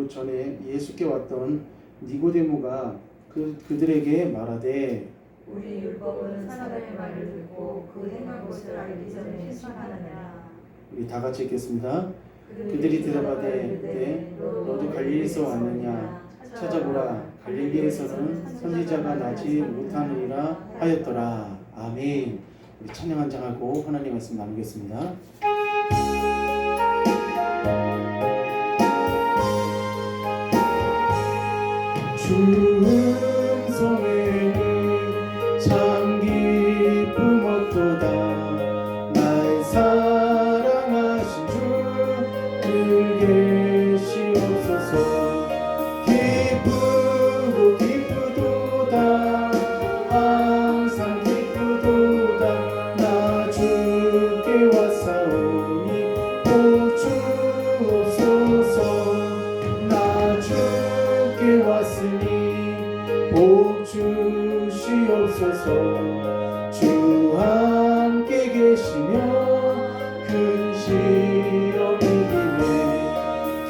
전에 예수께 왔던 니고데모가 그들에게 말하되 우리 율법은 사람의 말을 듣고 그 행한 것을 알기 전에 심판하느냐. 우리 다 같이 읽겠습니다. 그들이 대답하되 너도 갈릴리에서 왔느냐 찾아보라 갈릴리에서는 선지자가 나지 못하느니라 하였더라. 아멘. 우리 찬양 한 장하고 하나님 말씀 나누겠습니다. 주 음성에는 참 기쁨 없도다. 나의 사랑하신 주 늘 계시옵소서. 기쁘고 기쁘도다. 항상 기쁘도다. 나 주께 왔사오니 복 주옵소서. 나 주께 왔으니 복 주시옵소서. 주 함께 계시며 큰 시험이 기네.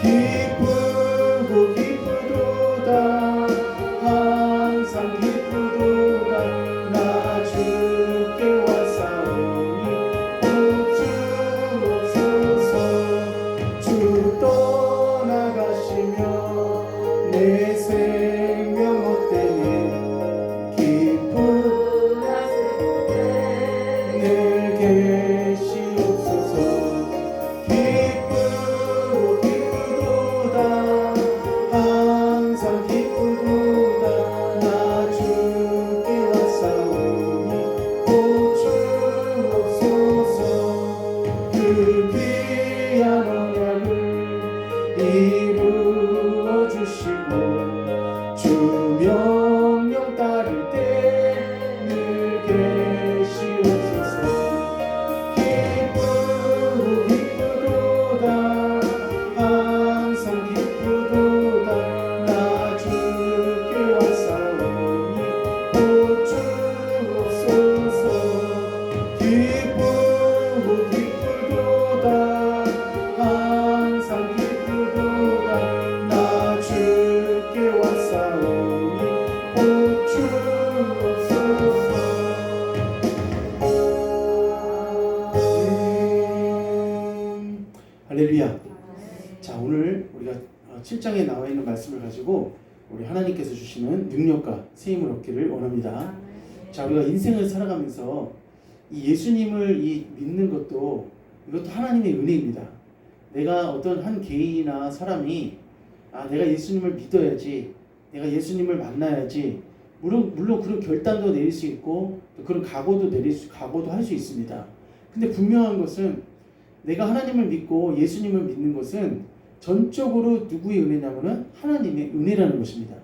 기쁘고 기쁘도다. 항상 기쁘도다. 나 주께 왔사오니 복 주옵소서. 주 떠나가시며 내 생명 헛되네. 기쁨 늘 계시옵소서. 기쁘고 기쁘도다. 항상 기쁘도다. 나 주께 왔사오니 복 주옵소서. 그 귀한 언약을 이루어 주시고 주 명령 따를 때 늘 계시옵소서. 기쁘고 기쁘도다. 항상 기쁘도다. 나 주께 왔사오니 복 주옵소서. 기쁘고 기쁘도다. 항상 기쁘도다. 나 주께 왔사오니 복 주옵소서. 할렐루야. 자, 오늘 우리가 7장에 나와 있는 말씀을 가지고 우리 하나님께서 주시는 능력과 세임을 얻기를 원합니다. 자, 우리가 인생을 살아가면서 이 예수님을 믿는 것도 이것도 하나님의 은혜입니다. 내가 어떤 한 개인이나 사람이 내가 예수님을 믿어야지, 내가 예수님을 만나야지, 물론 그런 결단도 내릴 수 있고 또 그런 각오도 할 수 있습니다. 근데 분명한 것은 내가 하나님을 믿고 예수님을 믿는 것은 전적으로 누구의 은혜냐면은 하나님의 은혜라는 것입니다.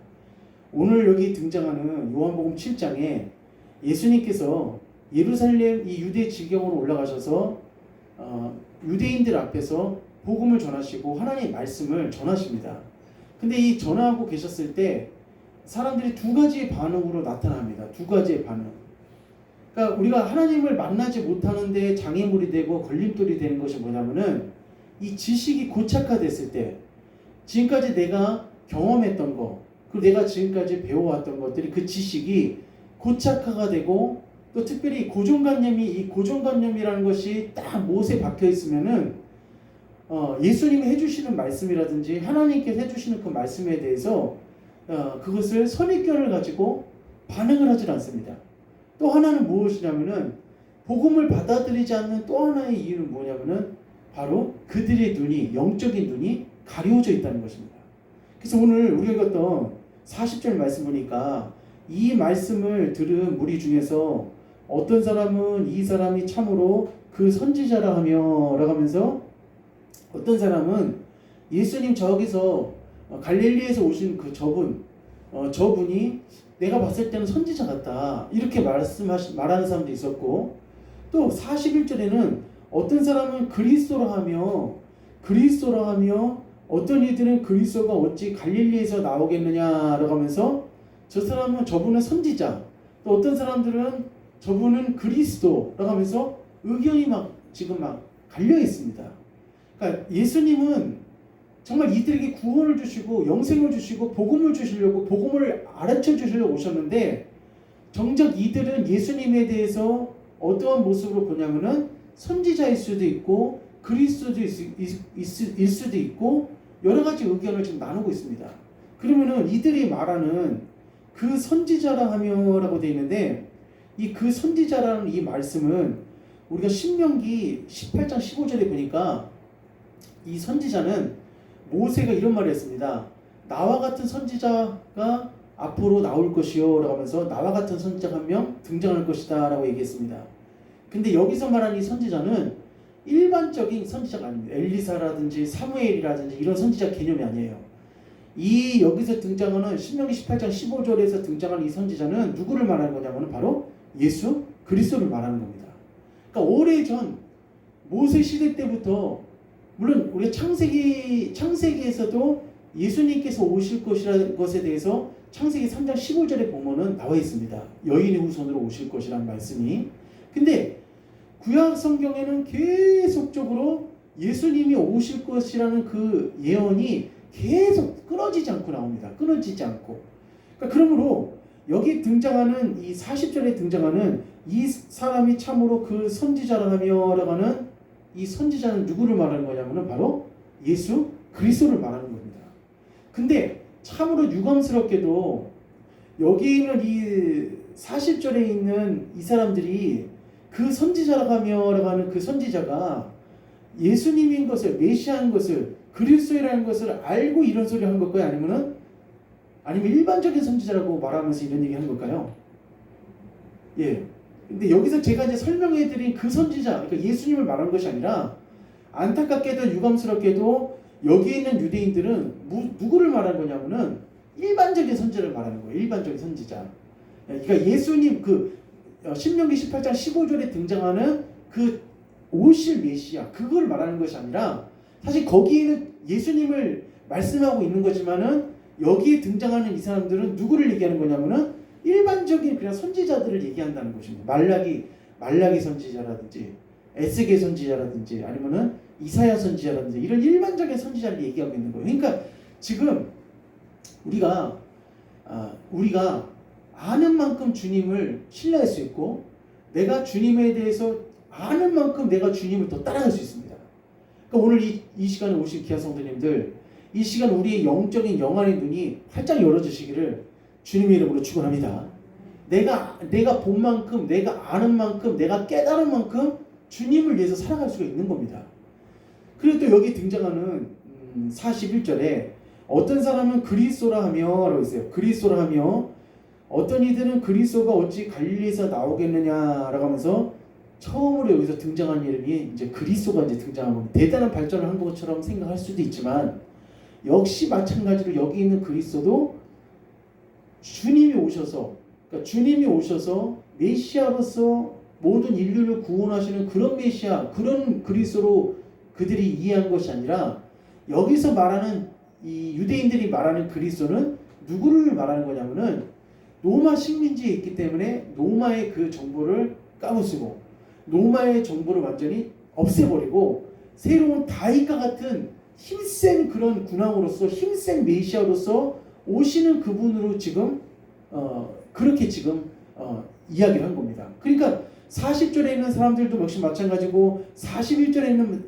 오늘 여기 등장하는 요한복음 7장에 예수님께서 예루살렘 이 유대 지경으로 올라가셔서 유대인들 앞에서 복음을 전하시고 하나님의 말씀을 전하십니다. 근데 이 전하고 계셨을 때 사람들이 두 가지의 반응으로 나타납니다. 두 가지의 반응. 그러니까 우리가 하나님을 만나지 못하는데 장애물이 되고 걸림돌이 되는 것이 뭐냐면은 이 지식이 고착화됐을 때 지금까지 내가 경험했던 거 그리고 내가 지금까지 배워왔던 것들이 그 지식이 고착화가 되고 또 특별히 이 고정관념이라는 것이 딱 못에 박혀 있으면은 예수님이 해주시는 말씀이라든지 하나님께서 해주시는 그 말씀에 대해서 그것을 선입견을 가지고 반응을 하질 않습니다. 또 하나는 무엇이냐면은 복음을 받아들이지 않는 또 하나의 이유는 뭐냐면은 바로 그들의 눈이 영적인 눈이 가려져 있다는 것입니다. 그래서 오늘 우리가 읽었던 40절 말씀 보니까 이 말씀을 들은 무리 중에서 어떤 사람은 이 사람이 참으로 그 선지자라 하며 라고 하면서 어떤 사람은 예수님 저기서 갈릴리에서 오신 그 저분이 내가 봤을 때는 선지자 같다 이렇게 말하는 사람도 있었고 또 41절에는 어떤 사람은 그리스도라 하며 어떤 이들은 그리스도가 어찌 갈릴리에서 나오겠느냐라고 하면서 저 사람은 저분은 선지자 또 어떤 사람들은 저분은 그리스도라고 하면서 의견이 지금 갈려 있습니다. 그러니까 예수님은 정말 이들에게 구원을 주시고 영생을 주시고 복음을 주시려고 복음을 알아쳐 주시려고 오셨는데 정작 이들은 예수님에 대해서 어떠한 모습으로 보냐면은 선지자일 수도 있고 그리스도일 수도 있고 여러 가지 의견을 지금 나누고 있습니다. 그러면은 이들이 말하는 그 선지자라 하며라고 되어 있는데 이 그 선지자라는 이 말씀은 우리가 신명기 18장 15절에 보니까 이 선지자는 모세가 이런 말을 했습니다. 나와 같은 선지자가 앞으로 나올 것이요 라고 하면서 나와 같은 선지자가 한 명 등장할 것이다 라고 얘기했습니다. 근데 여기서 말하는 이 선지자는 일반적인 선지자가 아닙니다. 엘리사라든지 사무엘이라든지 이런 선지자 개념이 아니에요. 이 여기서 등장하는 신명기 18장 15절에서 등장하는 이 선지자는 누구를 말하는 거냐면 바로 예수 그리스도를 말하는 겁니다. 그러니까 오래전 모세 시대 때부터 물론 우리가 창세기에서도 예수님께서 오실 것이라는 것에 대해서 창세기 3장 15절에 보면은 나와 있습니다. 여인의 후손으로 오실 것이라는 말씀이. 근데 구약 성경에는 계속적으로 예수님이 오실 것이라는 그 예언이 계속 끊어지지 않고 나옵니다. 끊어지지 않고. 그러니까 그러므로 여기 등장하는 이 40절에 등장하는 이 사람이 참으로 그 선지자라 하며라고 하는 이 선지자는 누구를 말하는 거냐면은 바로 예수 그리스도를 말하는 겁니다. 근데 참으로 유감스럽게도 여기 있는 이 40절에 있는 이 사람들이 그 선지자라고 하는 그 선지자가 예수님인 것을 메시아인 것을 그리스도라는 것을 알고 이런 소리를 한 걸까요? 아니면 일반적인 선지자라고 말하면서 이런 얘기 한 걸까요? 예. 근데 여기서 제가 이제 설명해드린 그 선지자, 그러니까 예수님을 말하는 것이 아니라 안타깝게도 유감스럽게도 여기 있는 유대인들은 누구를 말하는 거냐면은 일반적인 선지자를 말하는 거예요. 일반적인 선지자. 그러니까 예수님 신명기 18장 15절에 등장하는 그 오실 메시아 그걸 말하는 것이 아니라 사실 거기에는 예수님을 말씀하고 있는 거지만은 여기에 등장하는 이 사람들은 누구를 얘기하는 거냐면은 일반적인 그냥 선지자들을 얘기한다는 것입니다. 말라기 선지자라든지 에스겔 선지자라든지 아니면은 이사야 선지자라든지 이런 일반적인 선지자를 얘기하고 있는 거예요. 그러니까 지금 우리가 아는 만큼 주님을 신뢰할 수 있고 내가 주님에 대해서 아는 만큼 내가 주님을 더 따라갈 수 있습니다. 그러니까 오늘 이 시간에 오신 귀한 성도님들 이 시간 우리의 영적인 영안의 눈이 활짝 열어주시기를 주님의 이름으로 축원합니다. 내가 본 만큼 내가 아는 만큼 내가 깨달은 만큼 주님을 위해서 살아갈 수가 있는 겁니다. 그리고 또 여기 등장하는 41절에 어떤 사람은 그리스도라 하며 라고 있어요. 그리스도라 하며 어떤 이들은 그리스도가 어찌 갈릴리에서 나오겠느냐라고 하면서 처음으로 여기서 등장하는 이름이 이제 그리스도가 이제 등장한 겁니다. 대단한 발전을 한 것처럼 생각할 수도 있지만 역시 마찬가지로 여기 있는 그리스도도 주님이 오셔서 메시아로서 모든 인류를 구원하시는 그런 메시아, 그런 그리스도로 그들이 이해한 것이 아니라 여기서 말하는 이 유대인들이 말하는 그리스도는 누구를 말하는 거냐면은 로마 식민지에 있기 때문에 로마의 그 정보를 까부수고 로마의 정보를 완전히 없애버리고 새로운 다윗과 같은 힘센 그런 군왕으로서 힘센 메시아로서 오시는 그분으로 지금 그렇게 지금 이야기를 한 겁니다. 그러니까 40절에 있는 사람들도 역시 마찬가지고 41절에 있는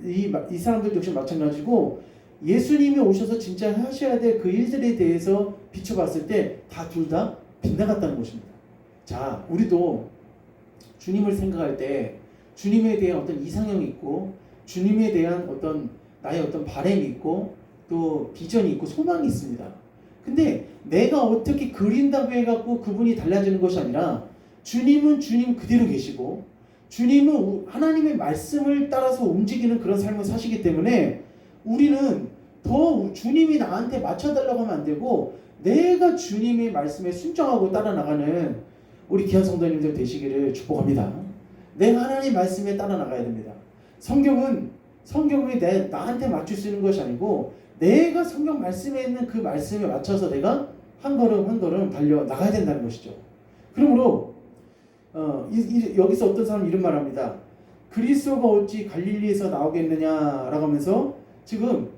이 사람들도 역시 마찬가지고 예수님이 오셔서 진짜 하셔야 될 그 일들에 대해서 비춰봤을 때 둘 다 빗나갔다는 것입니다. 자, 우리도 주님을 생각할 때 주님에 대한 어떤 이상형이 있고 주님에 대한 나의 어떤 바람이 있고 또 비전이 있고 소망이 있습니다. 근데 내가 어떻게 그린다고 해갖고 그분이 달라지는 것이 아니라 주님은 주님 그대로 계시고 주님은 하나님의 말씀을 따라서 움직이는 그런 삶을 사시기 때문에 우리는 더 주님이 나한테 맞춰달라고 하면 안 되고 내가 주님의 말씀에 순종하고 따라 나가는 우리 귀한 성도님들 되시기를 축복합니다. 내가 하나님의 말씀에 따라 나가야 됩니다. 성경이 나한테 맞출 수 있는 것이 아니고 내가 성경 말씀에 있는 그 말씀에 맞춰서 내가 한 걸음 한 걸음 달려 나가야 된다는 것이죠. 그러므로 여기서 어떤 사람이 이런 말을 합니다. 그리스도가 어찌 갈릴리에서 나오겠느냐라고 하면서 지금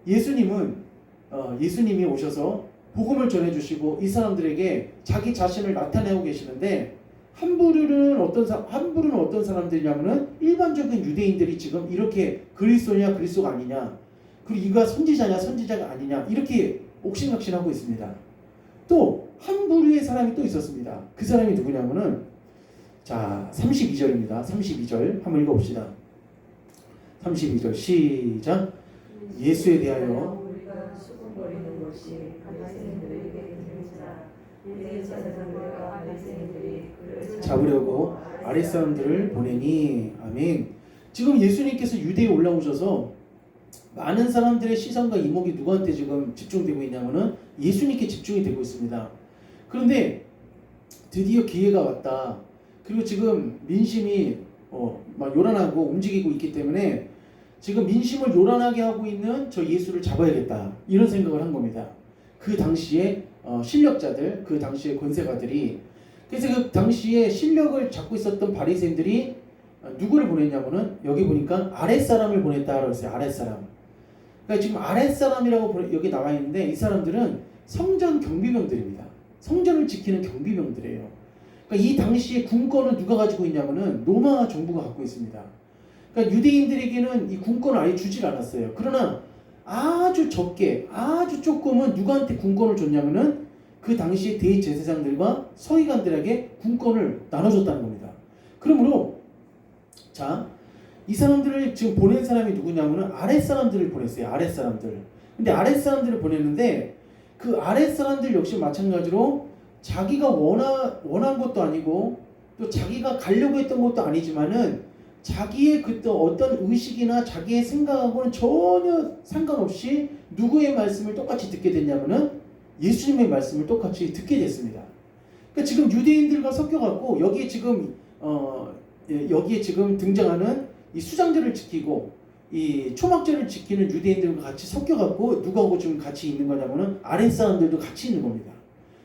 예수님이 오셔서 복음을 전해주시고 이 사람들에게 자기 자신을 나타내고 계시는데 한 부류는 어떤 사람들이냐면은 일반적인 유대인들이 지금 이렇게 그리스도냐 그리스도가 아니냐, 그리고 이가 선지자냐 선지자가 아니냐 이렇게 옥신각신하고 있습니다. 또 한 부류의 사람이 또 있었습니다. 그 사람이 누구냐면은 자 32절입니다. 32절 한번 읽어봅시다. 32절 시작. 예수에 대하여 우리가 수군거리는 것이 바리새인들에게 들리자 유대 제사장들과 바리새인들이 그를 잡으려고 아랫사람들을 보내니. 아멘. 지금 예수님께서 유대에 올라오셔서 많은 사람들의 시선과 이목이 누구한테 지금 집중되고 있냐면은 예수님께 집중이 되고 있습니다. 그런데 드디어 기회가 왔다. 그리고 지금 민심이 막 요란하고 움직이고 있기 때문에 지금 민심을 요란하게 하고 있는 저 예수를 잡아야겠다, 이런 생각을 한 겁니다. 그 당시에 실력자들, 그 당시에 권세가들이. 그래서 그 당시에 실력을 잡고 있었던 바리새인들이 누구를 보냈냐면은 여기 보니까 아랫사람을 보냈다라고 했어요. 아랫사람. 그러니까 지금 아랫사람이라고 여기 나와 있는데 이 사람들은 성전 경비병들입니다. 성전을 지키는 경비병들이에요. 그러니까 이 당시에 군권은 누가 가지고 있냐면은 로마 정부가 갖고 있습니다. 그러니까 유대인들에게는 이 군권을 아예 주질 않았어요. 그러나 아주 적게, 아주 조금은 누구한테 군권을 줬냐면은 그 당시 대제사장들과 서기관들에게 군권을 나눠줬다는 겁니다. 그러므로 자, 이 사람들을 지금 보낸 사람이 누구냐면은 아랫사람들을 보냈어요. 아랫사람들. 근데 아랫사람들을 보냈는데 그 아랫사람들 역시 마찬가지로 자기가 원한 것도 아니고 또 자기가 가려고 했던 것도 아니지만은 자기의 그때 어떤 의식이나 자기의 생각하고는 전혀 상관없이 누구의 말씀을 똑같이 듣게 됐냐면은 예수님의 말씀을 똑같이 듣게 됐습니다. 그러니까 지금 유대인들과 섞여갖고 여기에 지금 등장하는 이 수장제를 지키고 이 초막제를 지키는 유대인들과 같이 섞여갖고 누구하고 지금 같이 있는 거냐면은 아랫사람들도 같이 있는 겁니다.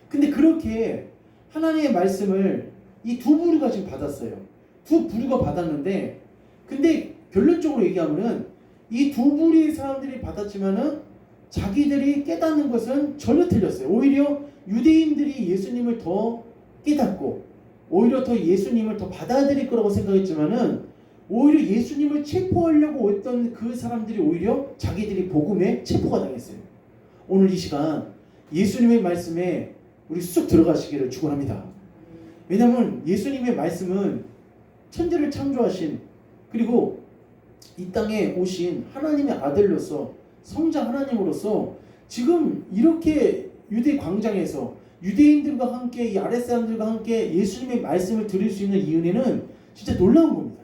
근데 그렇게 하나님의 말씀을 이 두 부류가 지금 받았어요. 두 부류가 받았는데, 근데 결론적으로 얘기하면은 이 두 부류의 사람들이 받았지만은 자기들이 깨닫는 것은 전혀 틀렸어요. 오히려 유대인들이 예수님을 더 깨닫고 오히려 더 예수님을 더 받아들일 거라고 생각했지만은 오히려 예수님을 체포하려고 했던 그 사람들이 오히려 자기들이 복음에 체포가 당했어요. 오늘 이 시간 예수님의 말씀에 우리 쑥 들어가시기를 축원합니다. 왜냐하면 예수님의 말씀은 천지를 창조하신, 그리고 이 땅에 오신 하나님의 아들로서 성자 하나님으로서 지금 이렇게 유대 광장에서 유대인들과 함께 이 아랫사람들과 함께 예수님의 말씀을 들을 수 있는 이 은혜는 진짜 놀라운 겁니다.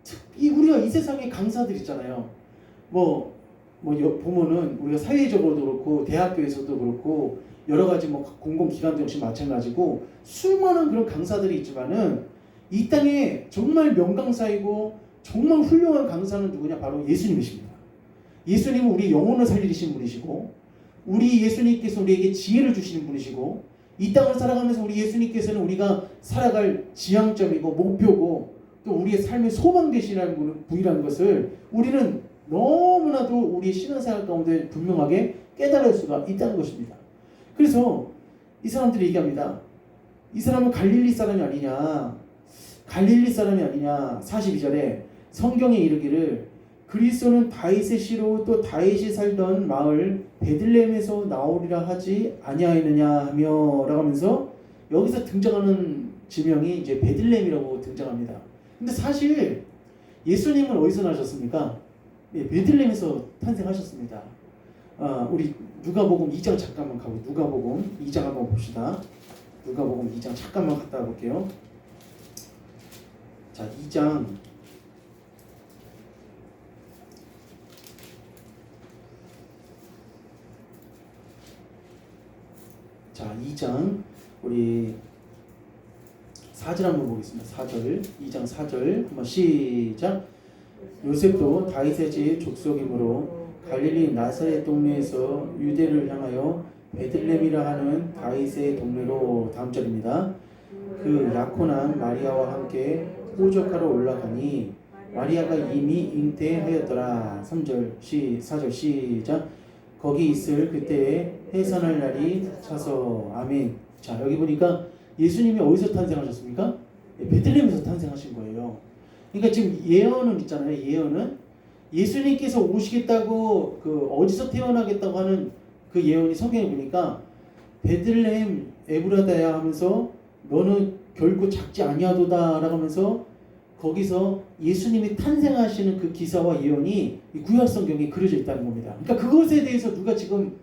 특히 우리가 이 세상에 강사들 있잖아요. 보면은 우리가 사회적으로도 그렇고 대학교에서도 그렇고 여러 가지 공공기관도 역시 마찬가지고 수많은 그런 강사들이 있지만은 이 땅에 정말 명강사이고 정말 훌륭한 강사는 누구냐? 바로 예수님이십니다. 예수님은 우리 영혼을 살리신 분이시고 우리 예수님께서 우리에게 지혜를 주시는 분이시고 이 땅을 살아가면서 우리 예수님께서는 우리가 살아갈 지향점이고 목표고 또 우리의 삶의 소망 되시는 분이라는 것을 우리는 너무나도 우리의 신앙생활 가운데 분명하게 깨달을 수가 있다는 것입니다. 그래서 이 사람들이 얘기합니다. 이 사람은 갈릴리 사람이 아니냐, 갈릴리 사람이 아니냐. 42절에 성경에 이르기를 그리스도는 다윗의 씨로 또 다윗이 살던 마을 베들레헴에서 나오리라 하지 아니하였느냐 하며 라고 하면서 여기서 등장하는 지명이 이제 베들레헴이라고 등장합니다. 근데 사실 예수님은 어디서 나셨습니까? 베들레헴에서 탄생하셨습니다. 우리 누가복음 2장 잠깐만 가고 누가복음 2장 한번 봅시다. 누가복음 2장 잠깐만 갔다 와볼게요. 자, 2장 자, 2장 우리 4절 한번 보겠습니다. 4절 2장 4절 한번 시작. 요셉도 다윗의 집 족속이므로 갈릴리 나사렛 동네에서 유대를 향하여 베들레헴이라 하는 다윗의 동네로. 다음 절입니다. 그 약혼한 마리아와 함께 호적하러 올라가니 마리아가 이미 잉태하였더라. 3절 4절 시작. 거기 있을 그때에 해산할 날이 차서. 아멘. 자, 여기 보니까 예수님이 어디서 탄생하셨습니까? 베들레헴에서 탄생하신 거예요. 그러니까 지금 예언은 있잖아요. 예언은 예수님께서 오시겠다고 어디서 태어나겠다고 하는 그 예언이 성경에 보니까 베들레헴 에브라다야 하면서 너는 결코 작지 아니하도다라고 하면서 거기서 예수님이 탄생하시는 그 기사와 예언이 이 구약 성경에 그려져 있다는 겁니다. 그러니까 그것에 대해서 누가 지금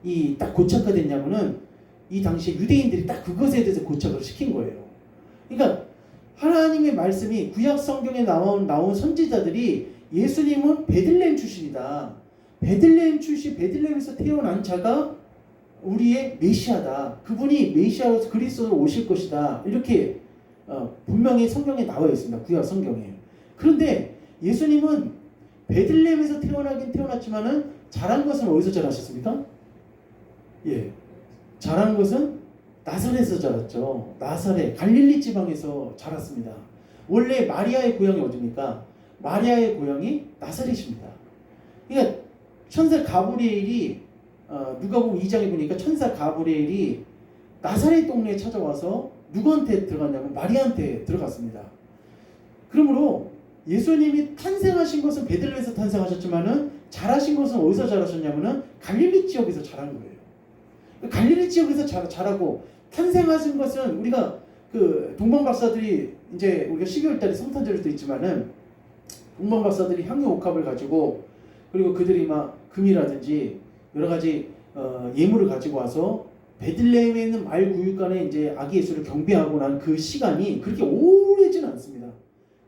이 딱 고착화 됐냐면은 이 당시에 유대인들이 딱 그것에 대해서 고착을 시킨 거예요. 그러니까 하나님의 말씀이 구약 성경에 나온 선지자들이 예수님은 베들레헴 출신이다. 베들레헴 출신, 베들레헴에서 태어난 자가 우리의 메시아다. 그분이 메시아로서 그리스도로 오실 것이다. 이렇게 분명히 성경에 나와 있습니다. 구약 성경에. 그런데 예수님은 베들레헴에서 태어나긴 태어났지만은 자란 것은 어디서 자라셨습니까? 예, 자란 것은 나사렛에서 자랐죠. 나사렛, 갈릴리 지방에서 자랐습니다. 원래 마리아의 고향이 어디입니까? 마리아의 고향이 나사렛입니다. 그러니까 천사 가브리엘이 누가복음 2장에 보니까 천사 가브리엘이 나사렛 동네에 찾아와서 누구한테 들어갔냐면 마리아한테 들어갔습니다. 그러므로 예수님이 탄생하신 것은 베들레헴에서 탄생하셨지만은 자라신 것은 어디서 자라셨냐면은 갈릴리 지역에서 자란 거예요. 갈릴리 지역에서 자라고 탄생하신 것은 우리가 동방박사들이 이제 우리가 12월달에 성탄절일 때 있지만은 동방박사들이 향유 옥합을 가지고 그리고 그들이 막 금이라든지 여러 가지 예물을 가지고 와서 베들레헴에 있는 말 구육관에 이제 아기 예수를 경배하고 난 그 시간이 그렇게 오래지는 않습니다.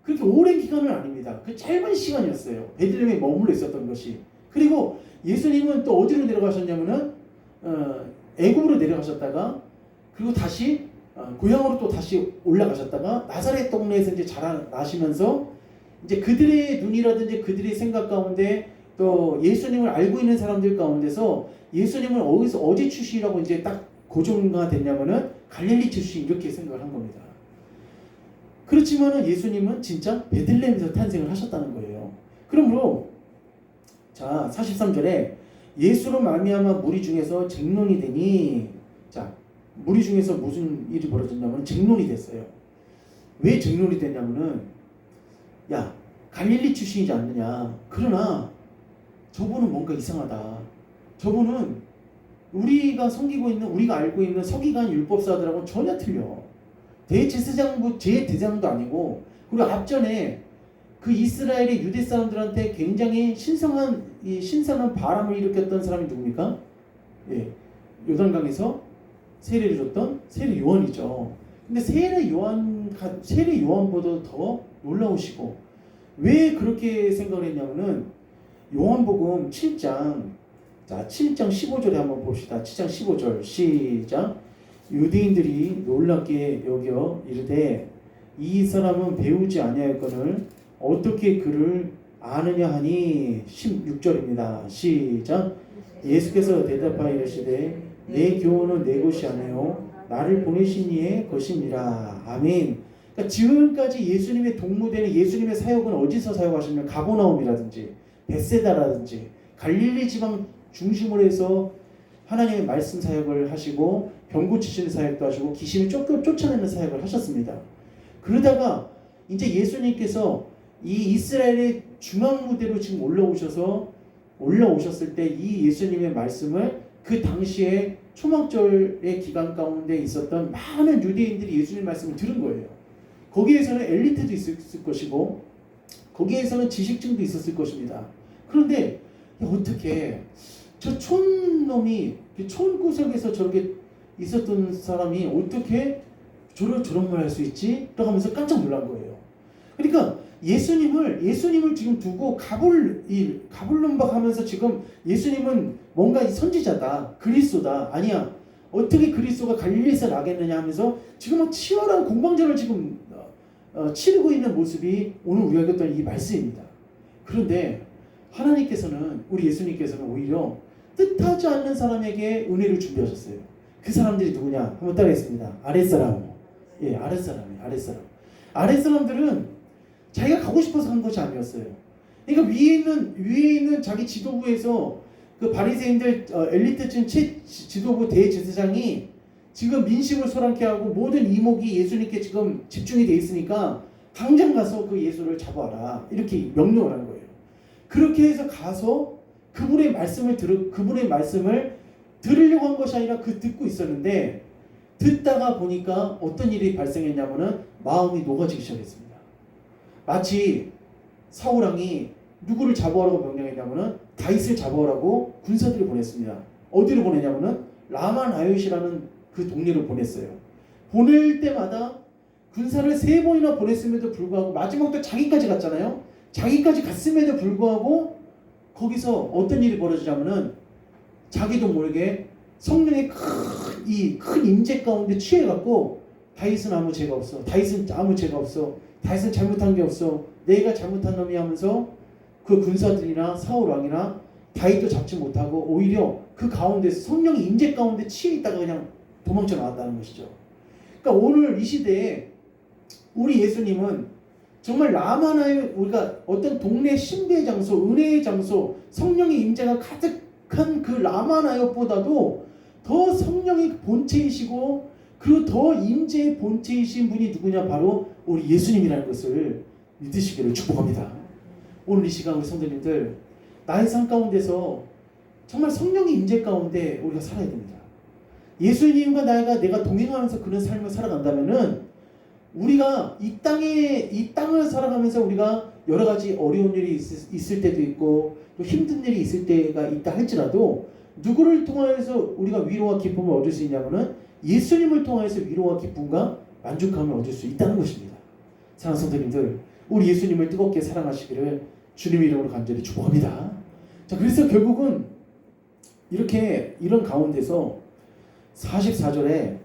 그렇게 오랜 기간은 아닙니다. 그 짧은 시간이었어요. 베들레헴에 머물러 있었던 것이. 그리고 예수님은 또 어디로 내려가셨냐면은 애굽으로 내려가셨다가 그리고 다시 고향으로 또 다시 올라가셨다가 나사렛 동네에서 이제 자라나시면서 이제 그들의 눈이라든지 그들의 생각 가운데 또 예수님을 알고 있는 사람들 가운데서 예수님은 어디 출신이라고 이제 딱 고정화 됐냐면은 갈릴리 출신 이렇게 생각을 한 겁니다. 그렇지만은 예수님은 진짜 베들레헴에서 탄생을 하셨다는 거예요. 그러므로 자 43절에 예수로 말미암아 무리 중에서 쟁론이 되니 자 무리 중에서 무슨 일이 벌어졌냐면 쟁론이 됐어요. 왜 쟁론이 됐냐면은 야 갈릴리 출신이지 않느냐. 그러나 저분은 뭔가 이상하다. 저분은 우리가 섬기고 있는 우리가 알고 있는 서기관 율법사들하고 전혀 틀려. 제대장도 아니고 그리고 앞전에 그 이스라엘의 유대 사람들한테 굉장히 신선한 바람을 일으켰던 사람이 누굽니까? 예, 요단강에서 세례를 줬던 세례 요한이죠. 근데 세례 요한보다 더 놀라우시고 왜 그렇게 생각을 했냐면은 요한복음 7장 15절에 한번 봅시다. 7장 15절 시작. 유대인들이 놀랍게 여겨 이르되 이 사람은 배우지 아니하였거늘 어떻게 그를 아느냐 하니 16절입니다. 시작. 예수께서 대답하여 이르시되 내 교훈은 내 것이 아니요 나를 보내신 이의 것이니라. 아멘. 그러니까 지금까지 예수님의 동무되는 예수님의 사역은 어디서 사역하시냐면 가버나움이라든지 벳세다라든지 갈릴리 지방 중심으로 해서 하나님의 말씀 사역을 하시고 병 고치시는 사역도 하시고 귀신을 쫓아내는 사역을 하셨습니다. 그러다가 이제 예수님께서 이 이스라엘의 중앙 무대로 지금 올라오셨을 때 이 예수님의 말씀을 그 당시에 초막절의 기간 가운데 있었던 많은 유대인들이 예수님 말씀을 들은 거예요. 거기에서는 엘리트도 있을 것이고 거기에서는 지식층도 있었을 것입니다. 그런데 어떻게 저 촌놈이 촌구석에서 저렇게 있었던 사람이 어떻게 저런 말 할 수 있지? 라고 하면서 깜짝 놀란 거예요. 그러니까 예수님을 지금 두고 가불론박 하면서 지금 예수님은 뭔가 선지자다, 그리스도다. 아니야. 어떻게 그리스도가 갈릴리에서 나겠느냐 하면서 지금 막 치열한 공방전을 지금 치르고 있는 모습이 오늘 우리가 읽었던 이 말씀입니다. 그런데 하나님께서는 우리 예수님께서는 오히려 뜻하지 않는 사람에게 은혜를 준비하셨어요. 그 사람들이 누구냐? 한번 따라하겠습니다. 아랫사람. 예, 아랫사람이에요. 아랫사람들은 자기가 가고 싶어서 한 것이 아니었어요. 그러니까 위에 있는 자기 지도부에서 그 바리새인들 엘리트층 지도부 대제사장이 지금 민심을 소란케 하고 모든 이목이 예수님께 지금 집중이 돼 있으니까 당장 가서 그 예수를 잡아와라 이렇게 명령을 한 거예요. 그렇게 해서 가서 그분의 말씀을 들으려고 한 것이 아니라 듣고 있었는데 듣다가 보니까 어떤 일이 발생했냐면은 마음이 녹아지기 시작했습니다. 마치 사울 왕이 누구를 잡아오라고 명령했냐면은 다윗을 잡아오라고 군사들을 보냈습니다. 어디로 보내냐면은 라마나요시라는 그 동네로 보냈어요. 보낼 때마다 군사를 3번이나 보냈음에도 불구하고 마지막도 자기까지 갔잖아요. 자기까지 갔음에도 불구하고 거기서 어떤 일이 벌어지냐면은 자기도 모르게 성령의 큰 임재 가운데 취해갖고 다윗은 아무 죄가 없어. 다윗은 아무 죄가 없어. 다윗은 잘못한 게 없어. 내가 잘못한 놈이 하면서 그 군사들이나 사울 왕이나 다윗도 잡지 못하고 오히려 그 가운데서 성령의 임재 가운데 취해 있다가 그냥 도망쳐 나왔다는 것이죠. 그러니까 오늘 이 시대에 우리 예수님은 정말 라마나의 우리가 어떤 동네 신비의 장소, 은혜의 장소, 성령의 임재가 가득한 그 라마나요보다도 더 성령의 본체이시고 그 더 임재의 본체이신 분이 누구냐? 바로 우리 예수님이라는 것을 믿으시기를 축복합니다. 오늘 이 시간 우리 성도님들 나의 삶 가운데서 정말 성령의 임재 가운데 우리가 살아야 됩니다. 예수님과 내가 동행하면서 그런 삶을 살아간다면은 우리가 이 땅을 살아가면서 우리가 여러 가지 어려운 일이 있을 때도 있고 또 힘든 일이 있을 때가 있다 할지라도 누구를 통하여서 우리가 위로와 기쁨을 얻을 수 있냐면은 예수님을 통하여서 위로와 기쁨과 만족감을 얻을 수 있다는 것입니다. 사랑하는 성도님들, 우리 예수님을 뜨겁게 사랑하시기를 주님의 이름으로 간절히 축복합니다. 자, 그래서 결국은 이런 가운데서 44절에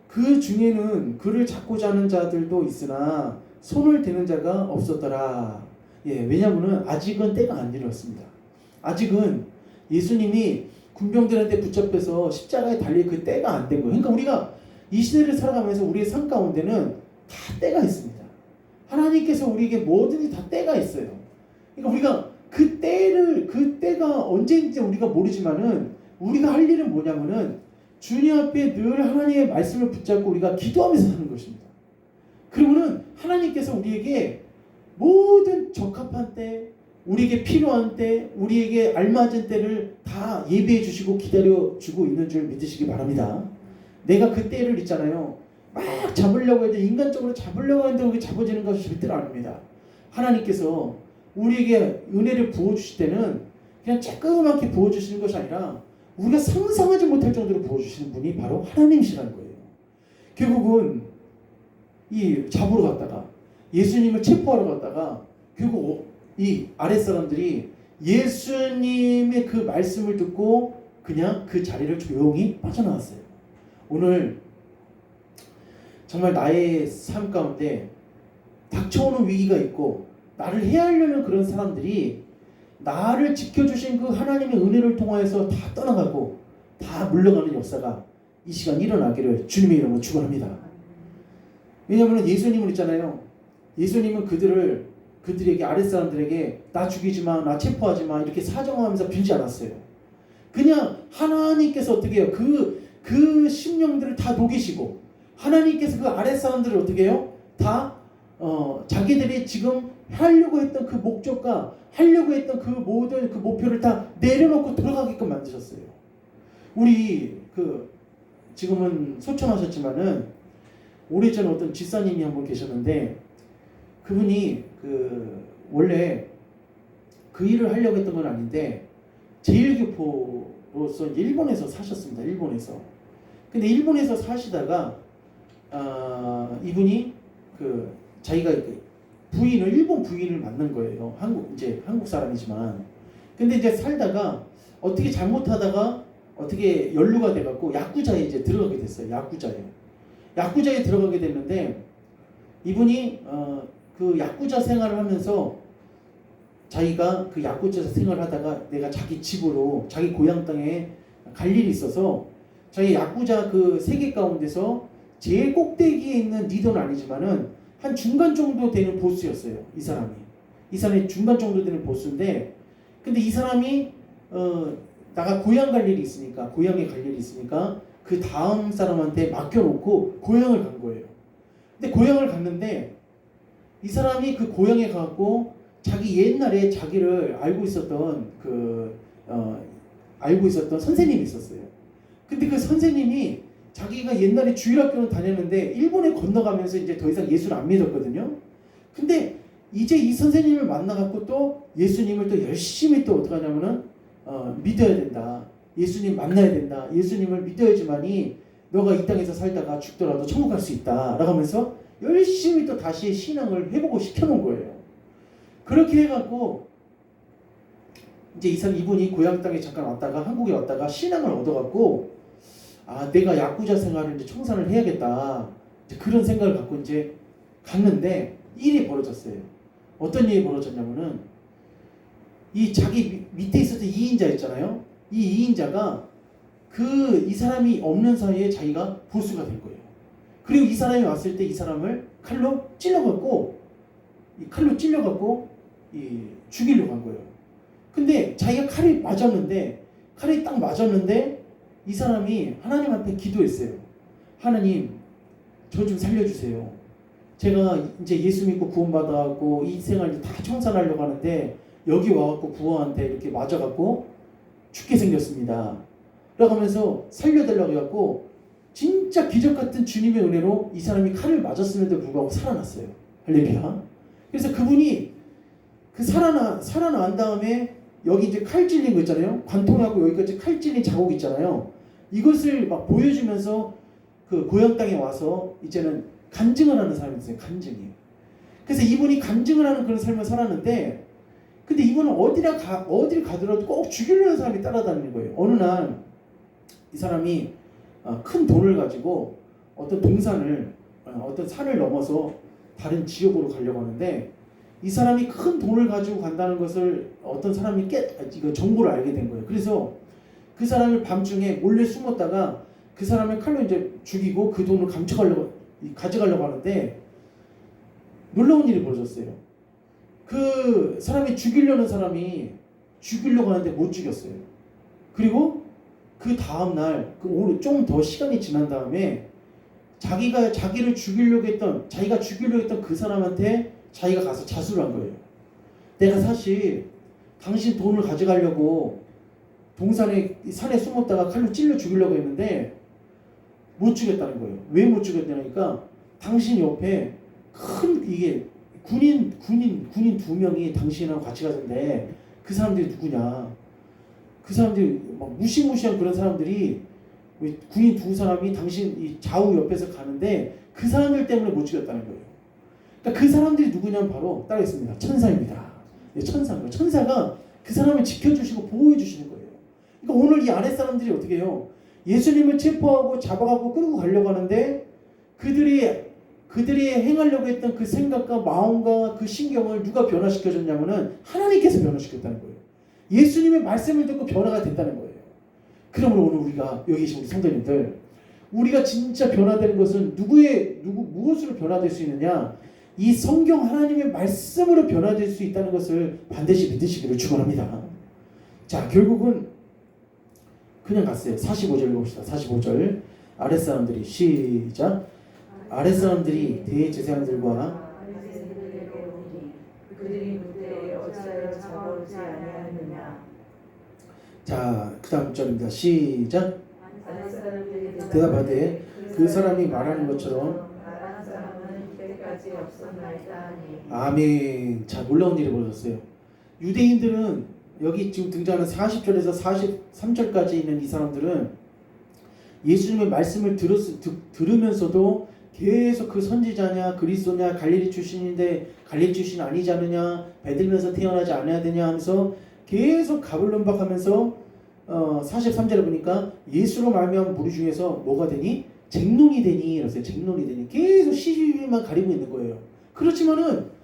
그 중에는 그를 잡고자 하는 자들도 있으나 손을 대는 자가 없었더라. 왜냐하면 아직은 때가 안 이르렀습니다. 아직은 예수님이 군병들한테 붙잡혀서 십자가에 달릴 그 때가 안 된 거예요. 그러니까 우리가 이 시대를 살아가면서 우리의 삶 가운데는 다 때가 있습니다. 하나님께서 우리에게 뭐든지 다 때가 있어요. 그러니까 우리가 그 때가 언제인지 우리가 모르지만은 우리가 할 일은 뭐냐면은 주님 앞에 늘 하나님의 말씀을 붙잡고 우리가 기도하면서 사는 것입니다. 그러면은 하나님께서 우리에게 모든 적합한 때, 우리에게 필요한 때, 우리에게 알맞은 때를 다 예비해 주시고 기다려 주고 있는 줄 믿으시기 바랍니다. 내가 그 때를 있잖아요. 막 잡으려고 해도 인간적으로 잡으려고 하는데 그게 잡아지는 것이 절대로 아닙니다. 하나님께서 우리에게 은혜를 부어주실 때는 그냥 조그맣게 부어주시는 것이 아니라 우리가 상상하지 못할 정도로 부어주시는 분이 바로 하나님이시라는 거예요. 결국은 이 잡으러 갔다가 예수님을 체포하러 갔다가 결국 이 아랫사람들이 예수님의 그 말씀을 듣고 그냥 그 자리를 조용히 빠져나왔어요. 오늘 정말 나의 삶 가운데 닥쳐오는 위기가 있고 나를 해하려는 그런 사람들이 나를 지켜주신 그 하나님의 은혜를 통하여서 다 떠나가고 다 물러가는 역사가 이 시간 일어나기를 주님의 이름으로 축원합니다. 왜냐하면 예수님은 있잖아요. 예수님은 그들에게 아랫사람들에게 나 죽이지 마, 나 체포하지 마 이렇게 사정하면서 빌지 않았어요. 그냥 하나님께서 어떻게 해요? 그 심령들을 다 녹이시고 하나님께서 그 아랫사람들을 어떻게 해요? 다 자기들이 지금 하려고 했던 그 목적과 하려고 했던 그 모든 그 목표를 다 내려놓고 돌아가게끔 만드셨어요. 우리 지금은 소천하셨지만은 오래전에 어떤 집사님이 한 분 계셨는데 그분이 원래 그 일을 하려고 했던 건 아닌데 제일교포로서 일본에서 사셨습니다. 일본에서. 근데 일본에서 사시다가 이분이 자기가 일본 부인을 만난 거예요. 한국 사람이지만. 근데 이제 살다가 어떻게 잘못하다가 어떻게 연루가 돼갖고 야쿠자에 이제 들어가게 됐어요. 야쿠자에 들어가게 됐는데 이분이 그 야쿠자 생활을 하면서 자기가 그 야쿠자 생활을 하다가 내가 자기 집으로 자기 고향 땅에 갈 일이 있어서 자기 야쿠자 그 세계 가운데서 제일 꼭대기에 있는 리더는 아니지만은 한 중간 정도 되는 보스였어요. 이 사람이 중간 정도 되는 보스인데, 근데 이 사람이 나가 고향 갈 일이 있으니까, 고향에 갈 일이 있으니까 그 다음 사람한테 맡겨놓고 고향을 간 거예요. 근데 고향을 갔는데 이 사람이 그 고향에 가고 자기 옛날에 자기를 알고 있었던 선생님이 있었어요. 근데 그 선생님이 자기가 옛날에 주일학교는 다녔는데 일본에 건너가면서 이제 더 이상 예수를 안 믿었거든요. 근데 이제 이 선생님을 만나갖고 또 예수님을 또 열심히 또 어떻게 하냐면은 믿어야 된다. 예수님 만나야 된다. 예수님을 믿어야지만이 너가 이 땅에서 살다가 죽더라도 천국 갈 수 있다. 라고 하면서 열심히 또 다시 신앙을 회복을 시켜놓은 거예요. 그렇게 해갖고 이제 이분이 고향 땅에 잠깐 왔다가 한국에 왔다가 신앙을 얻어갖고 내가 야구자 생활을 이제 청산을 해야겠다. 이제 그런 생각을 갖고 이제 갔는데 일이 벌어졌어요. 어떤 일이 벌어졌냐면은 이 자기 밑에 있었던 2인자 있잖아요. 이 2인자가 이 사람이 없는 사이에 자기가 보수가 된 거예요. 그리고 이 사람이 왔을 때 이 사람을 칼로 찔러갖고 죽이려고 한 거예요. 근데 자기가 칼이 딱 맞았는데 이 사람이 하나님한테 기도했어요. 하나님, 저 좀 살려주세요. 제가 이제 예수 믿고 구원받아갖고 이 생활을 다 청산하려고 하는데 여기 와갖고 부하한테 이렇게 맞아갖고 죽게 생겼습니다. 라고 하면서 살려달라고 해갖고 진짜 기적같은 주님의 은혜로 이 사람이 칼을 맞았음에도 불구하고 살아났어요. 할렐루야. 그래서 그분이 살아난 다음에 여기 이제 칼 찔린 거 있잖아요. 관통하고 여기까지 칼 찔린 자국 있잖아요. 이것을 막 보여주면서 그 고향 땅에 와서 이제는 간증을 하는 사람이 있어요. 간증이. 그래서 이분이 간증을 하는 그런 삶을 살았는데, 근데 이분은 어디를 가더라도 꼭 죽이려는 사람이 따라다니는 거예요. 어느 날 이 사람이 큰 돈을 가지고 어떤 산을 넘어서 다른 지역으로 가려고 하는데, 이 사람이 큰 돈을 가지고 간다는 것을 어떤 사람이 이거 정보를 알게 된 거예요. 그래서 그 사람을 밤중에 몰래 숨었다가 그 사람을 칼로 이제 죽이고 그 돈을 가져가려고 하는데 놀라운 일이 벌어졌어요. 그 사람이 죽이려는 사람이 죽이려고 하는데 못 죽였어요. 그리고 그 다음날 좀 더 시간이 지난 다음에 자기가 죽이려고 했던 그 사람한테 자기가 가서 자수를 한 거예요. 내가 사실 당신 돈을 가져가려고 산에 숨었다가 칼로 찔러 죽이려고 했는데 못 죽였다는 거예요. 왜 못 죽였냐니까 당신 옆에 군인 2명이 당신하고 같이 가던데 그 사람들이 누구냐? 그 사람들이 막 무시무시한 그런 사람들이 군인 2사람이 당신 이 좌우 옆에서 가는데 그 사람들 때문에 못 죽였다는 거예요. 그러니까 그 사람들이 누구냐면 바로 따라하겠습니다. 천사입니다. 천사가 그 사람을 지켜주시고 보호해주시는 거예요. 그러니까 오늘 이 아랫사람들이 어떻게 해요? 예수님을 체포하고 잡아가고 끌고 가려고 하는데 그들이 행하려고 했던 그 생각과 마음과 그 신경을 누가 변화시켜줬냐면은 하나님께서 변화시켰다는 거예요. 예수님의 말씀을 듣고 변화가 됐다는 거예요. 그러므로 오늘 우리가 여기 계신 우리 성도님들, 우리가 진짜 변화되는 것은 무엇으로 변화될 수 있느냐? 이 성경 하나님의 말씀으로 변화될 수 있다는 것을 반드시 믿으시기를 축원합니다. 자, 결국은 그냥 갔어요. 45절 읽읍시다. 45절. 아랫사람들이 시작. 아랫사람들이 대제사장들과 그들이 묻되 어찌하여 잡아오지 아니하였느냐. 자, 그 다음 절입니다. 시작. 대답하되 그 사람이 말하는 것처럼 말한 사람은 이때까지 없었나이다 하니. 아멘. 자, 놀라운 일이 벌어졌어요. 유대인들은 여기 지금 등장하는 40절에서 43절까지 있는 이 사람들은 예수님의 말씀을 들으면서도 계속 그 선지자냐 그리스도냐 갈릴리 출신인데 갈릴리 출신 아니지 않느냐 베들레헴에서 태어나지 않아야 되냐 하면서 계속 가불론박하면서 43절에 보니까 예수로 말미암은 무리 중에서 뭐가 되니? 쟁론이 되니 이러세요. 쟁론이 되니 계속 시비만 가리고 있는 거예요. 그렇지만은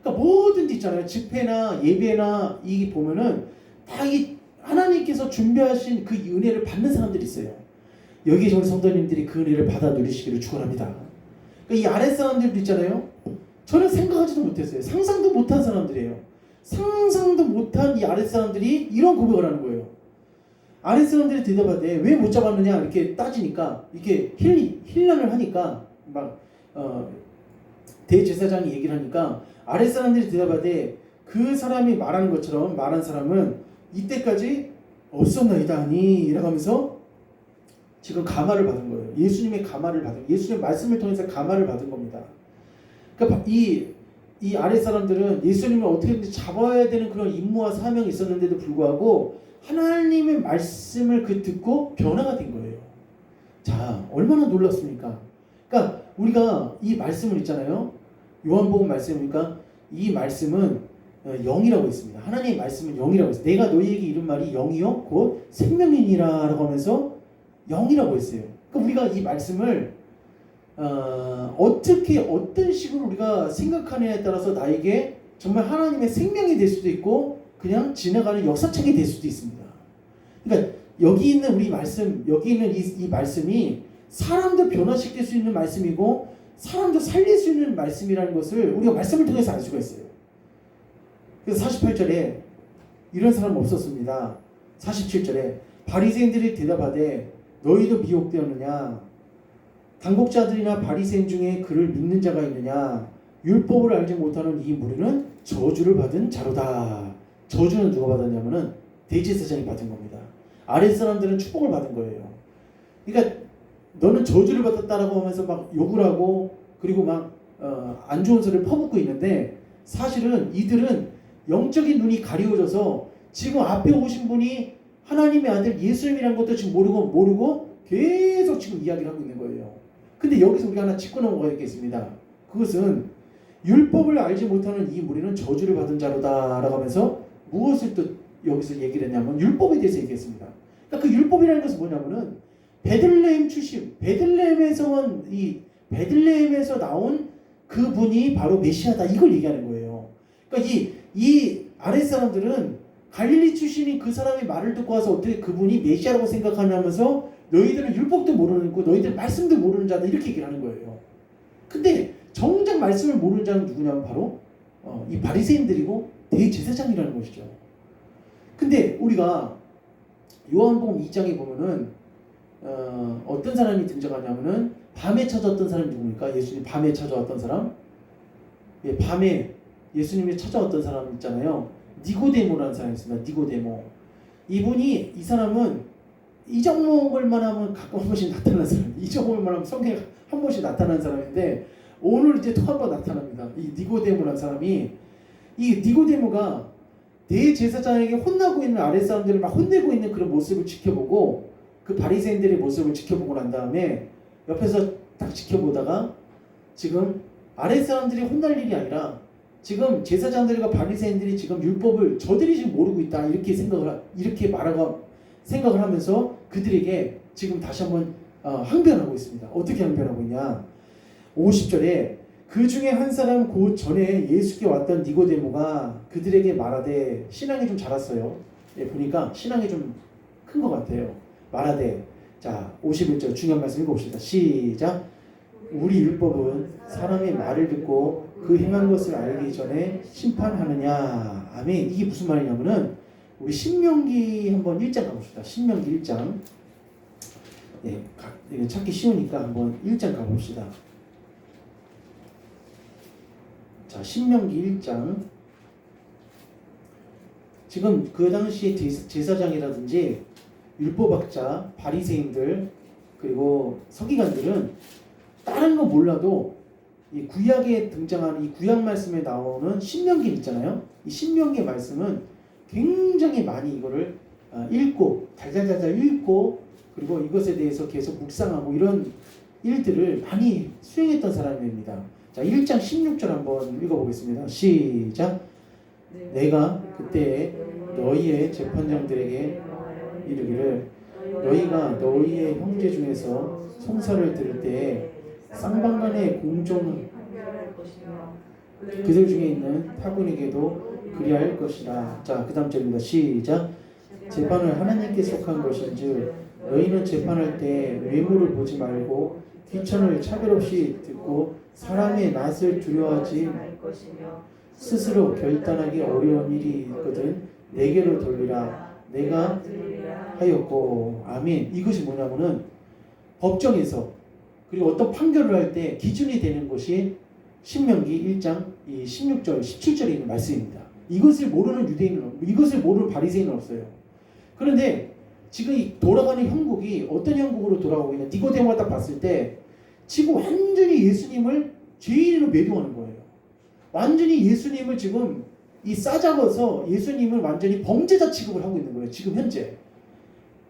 그러니까 뭐든지 있잖아요. 집회나 예배나 이 보면은 다 이 하나님께서 준비하신 그 은혜를 받는 사람들이 있어요. 여기 저희 성도님들이 그 은혜를 받아 누리시기를 축원합니다. 그러니까 이 아랫 사람들도 있잖아요. 저는 생각하지도 못했어요. 상상도 못한 사람들이에요. 상상도 못한 이 아랫 사람들이 이런 고백을 하는 거예요. 아랫 사람들이 대답하되 왜 못 잡았느냐 이렇게 따지니까 이렇게 힐난을 하니까 막 대제사장이 얘기를 하니까 아랫 사람들이 대답하되 그 사람이 말하는 것처럼 말한 사람은 이때까지 없었나이다 하니 이라고 하면서 지금 감화를 받은 거예요. 예수님의 감화를 받은, 예수님의 말씀을 통해서 감화를 받은 겁니다. 그러니까 이 아랫 사람들은 예수님을 어떻게든지 잡아야 되는 그런 임무와 사명이 있었는데도 불구하고 하나님의 말씀을 듣고 변화가 된 거예요. 자, 얼마나 놀랐습니까? 그러니까 우리가 이 말씀을 있잖아요. 요한복음 말씀이니까 이 말씀은 영이라고 했습니다. 하나님의 말씀은 영이라고 했어요. 내가 너희에게 이른 말이 영이요 곧 생명이니라 라고 하면서 영이라고 했어요. 그러니까 우리가 이 말씀을 어떻게 어떤 식으로 우리가 생각하느냐에 따라서 나에게 정말 하나님의 생명이 될 수도 있고 그냥 지나가는 역사책이 될 수도 있습니다. 그러니까 여기 있는 우리 말씀, 여기 있는 이 말씀이 사람도 변화시킬 수 있는 말씀이고 사람도 살릴 수 있는 말씀이라는 것을 우리가 말씀을 통해서 알 수가 있어요. 그래서 48절에 이런 사람 없었습니다. 47절에 바리새인들이 대답하되 너희도 미혹되었느냐? 당국자들이나 바리새인 중에 그를 믿는 자가 있느냐? 율법을 알지 못하는 이 무리는 저주를 받은 자로다. 저주는 누가 받았냐면은 대제사장이 받은 겁니다. 아랫 사람들은 축복을 받은 거예요. 그러니까 너는 저주를 받았다라고 하면서 막 욕을 하고 그리고 막 안 좋은 소리를 퍼붓고 있는데 사실은 이들은 영적인 눈이 가려워져서 지금 앞에 오신 분이 하나님의 아들 예수님이라는 것도 지금 모르고 계속 지금 이야기를 하고 있는 거예요. 근데 여기서 우리가 하나 짚고 넘어가겠습니다. 그것은 율법을 알지 못하는 이 무리는 저주를 받은 자로다 라고 하면서 무엇을 또 여기서 얘기를 했냐면 율법에 대해서 얘기했습니다. 그러니까 그 율법이라는 것은 뭐냐면은 베들레헴 출신, 베들레헴에서 나온 그분이 바로 메시아다 이걸 얘기하는 거예요. 그러니까 이 아랫 사람들은 갈릴리 출신인 그 사람의 말을 듣고 와서 어떻게 그분이 메시아라고 생각하냐면서 너희들은 율법도 모르는 거, 너희들 말씀도 모르는 자다 이렇게 얘기를 하는 거예요. 근데 정작 말씀을 모르는 자는 누구냐면 바로 이 바리새인들이고 대제사장이라는 것이죠. 근데 우리가 요한복음 2장에 보면은 어떤 사람이 등장하냐면은 밤에 찾아왔던 사람이 누굽니까? 예수님 밤에 찾아왔던 사람? 예, 밤에 예수님이 찾아왔던 사람 있잖아요. 니고데모라는 사람이 있습니다. 니고데모. 이 사람은 이정목을만 하면 가끔 한 번씩 나타나는 사람. 이정목을만 하면 성경에 한 번씩 나타나는 사람인데 오늘 이제 또 한 번 나타납니다. 이 니고데모라는 사람이 이 니고데모가 대제사장에게 혼나고 있는 아랫 사람들을 막 혼내고 있는 그런 모습을 지켜보고 그 바리새인들의 모습을 지켜보고 난 다음에 옆에서 딱 지켜보다가 지금 아랫 사람들이 혼날 일이 아니라 지금 제사장들과 바리새인들이 지금 율법을 저들이 지금 모르고 있다 이렇게 생각을 하면서 그들에게 지금 다시 한번 항변하고 있습니다. 어떻게 항변하고 있냐? 50절에 그 중에 한 사람 곧 전에 예수께 왔던 니고데모가 그들에게 말하되 신앙이 좀 자랐어요. 예, 보니까 신앙이 좀 큰 것 같아요. 말하되 자 51절 중요한 말씀 읽어봅시다. 시작. 우리 율법은 사람의 말을 듣고 그 행한 것을 알기 전에 심판하느냐. 아멘. 이게 무슨 말이냐면은 우리 신명기 한번 1장 가봅시다. 신명기 1장. 예, 이거 찾기 쉬우니까 한번 1장 가봅시다. 자, 신명기 1장. 지금 그 당시 제사장이라든지 율법학자, 바리새인들 그리고 서기관들은 다른 거 몰라도 이 구약에 등장하는 이 구약 말씀에 나오는 신명기 있잖아요. 이 신명기 말씀은 굉장히 많이 이거를 읽고 달달달달 읽고 그리고 이것에 대해서 계속 묵상하고 이런 일들을 많이 수행했던 사람입니다. 자, 1장 16절 한번 읽어보겠습니다. 시작. 내가 그때 너희의 재판장들에게 이르기를 너희가 너희의 형제 중에서 송사를 들을 때에 쌍방간의 공정 그들 중에 있는 타군에게도 그리할 것이라. 자, 그 다음 절입니다. 시작. 재판을 하나님께 속한 것인즉 너희는 재판할 때 외모를 보지 말고 귀천을 차별 없이 듣고 사람의 낯을 두려워하지 말 것이며 스스로 결단하기 어려운 일이 있거든 내게로 돌리라 내가 드리리라. 하였고. 아멘. 이것이 뭐냐면은 법정에서 그리고 어떤 판결을 할 때 기준이 되는 것이 신명기 1장 이 16절 17절에 있는 말씀입니다. 이것을 모르는 유대인은 이것을 모르는 바리새인은 없어요. 그런데 지금 이 돌아가는 형국이 어떤 형국으로 돌아가고 있냐. 니고데모가 딱 봤을 때 지금 완전히 예수님을 죄인으로 매도하는 거예요. 완전히 예수님을 지금 이 싸잡아서 예수님을 완전히 범죄자 취급을 하고 있는 거예요. 지금 현재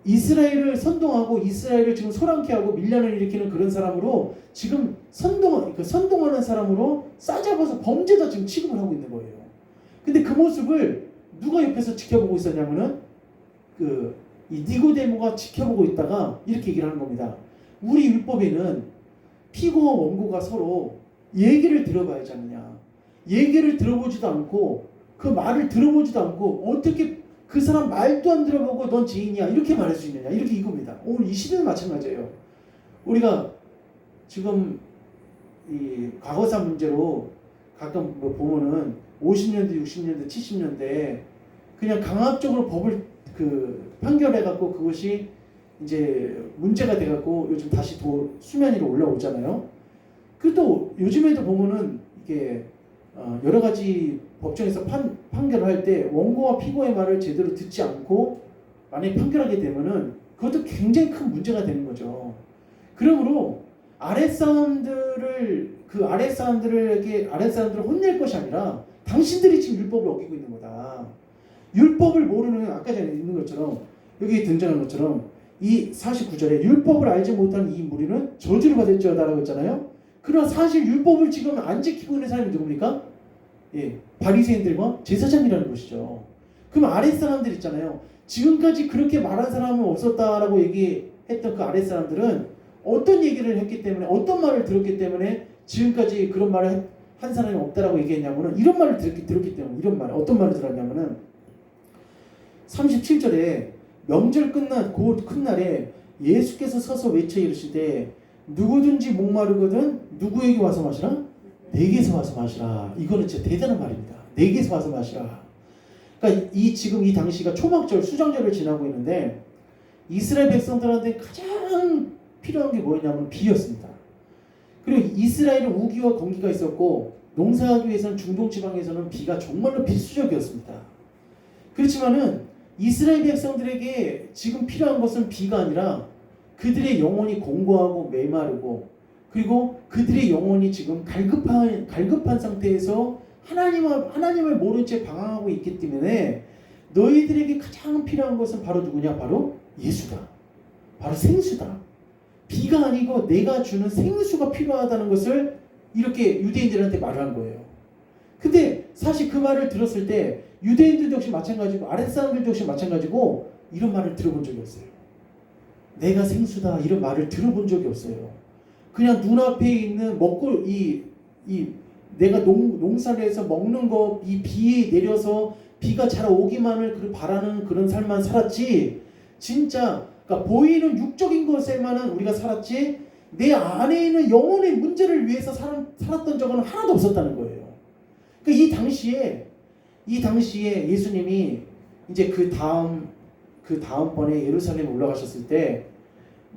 이스라엘을 선동하고 이스라엘을 지금 소란케 하고 밀란을 일으키는 그런 사람으로 지금 선동하는 사람으로 싸잡아서 범죄자 지금 취급을 하고 있는 거예요. 근데 그 모습을 누가 옆에서 지켜보고 있었냐면은 이 니고데모가 지켜보고 있다가 이렇게 얘기를 하는 겁니다. 우리 율법에는 피고와 원고가 서로 얘기를 들어봐야지 않느냐. 얘기를 들어보지도 않고 그 말을 들어보지도 않고 어떻게 그 사람 말도 안 들어보고 넌 죄인이야 이렇게 말할 수 있느냐. 이렇게 이겁니다. 오늘 이 시대는 마찬가지예요. 우리가 지금 이 과거사 문제로 가끔 뭐 보면은 50년대, 60년대, 70년대 그냥 강압적으로 법을 판결해갖고 그것이 이제 문제가 돼갖고 요즘 다시 수면 위로 올라오잖아요. 그리고 또 요즘에도 보면은 이게 여러 가지 법정에서 판결을 할 때 원고와 피고의 말을 제대로 듣지 않고 만약에 판결하게 되면은 그것도 굉장히 큰 문제가 되는 거죠. 그러므로 아랫사람들을 혼낼 것이 아니라 당신들이 지금 율법을 어기고 있는 거다. 율법을 모르는 아까 전에 있는 것처럼 여기 등장한 것처럼 이 49절에 율법을 알지 못하는 이 무리는 저주를 받을지어다라고 했잖아요. 그러나 사실 율법을 지금 안 지키고 있는 사람이 누굽니까? 예, 바리새인들과 제사장이라는 것이죠. 그럼 아랫사람들 있잖아요. 지금까지 그렇게 말한 사람은 없었다라고 얘기했던 그 아랫사람들은 어떤 얘기를 했기 때문에 어떤 말을 들었기 때문에 지금까지 그런 말을 한 사람이 없다라고 얘기했냐면은 이런 말을 들었기 때문에 이런 말 어떤 말을 들었냐면은 37절에 명절 끝난 곧 큰 날에 예수께서 서서 외쳐 이르시되 누구든지 목마르거든 누구에게 와서 마시라? 내게서 와서 마시라. 이거는 진짜 대단한 말입니다. 내게서 와서 마시라. 그러니까 지금 이 당시가 초막절 수정절을 지나고 있는데 이스라엘 백성들한테 가장 필요한 게 뭐였냐면 비였습니다. 그리고 이스라엘은 우기와 건기가 있었고 농사하기 위해서는 중동 지방에서는 비가 정말로 필수적이었습니다. 그렇지만은 이스라엘 백성들에게 지금 필요한 것은 비가 아니라 그들의 영혼이 공고하고 메마르고 그리고 그들의 영혼이 지금 갈급한 상태에서 하나님을 모른 채 방황하고 있기 때문에 너희들에게 가장 필요한 것은 바로 누구냐? 바로 예수다. 바로 생수다. 비가 아니고 내가 주는 생수가 필요하다는 것을 이렇게 유대인들한테 말을 한 거예요. 근데 사실 그 말을 들었을 때 유대인들도 역시 마찬가지고 아랫사람들도 역시 마찬가지고 이런 말을 들어본 적이 없어요. 내가 생수다 이런 말을 들어본 적이 없어요. 그냥 눈앞에 있는 먹고 내가 농사를 해서 먹는 거 이 비에 내려서 비가 잘 오기만을 바라는 그런 삶만 살았지 진짜 그러니까 보이는 육적인 것에만은 우리가 살았지 내 안에 있는 영혼의 문제를 위해서 살았던 적은 하나도 없었다는 거예요. 그러니까 이 당시에 예수님이 이제 그 다음번에 예루살렘에 올라가셨을 때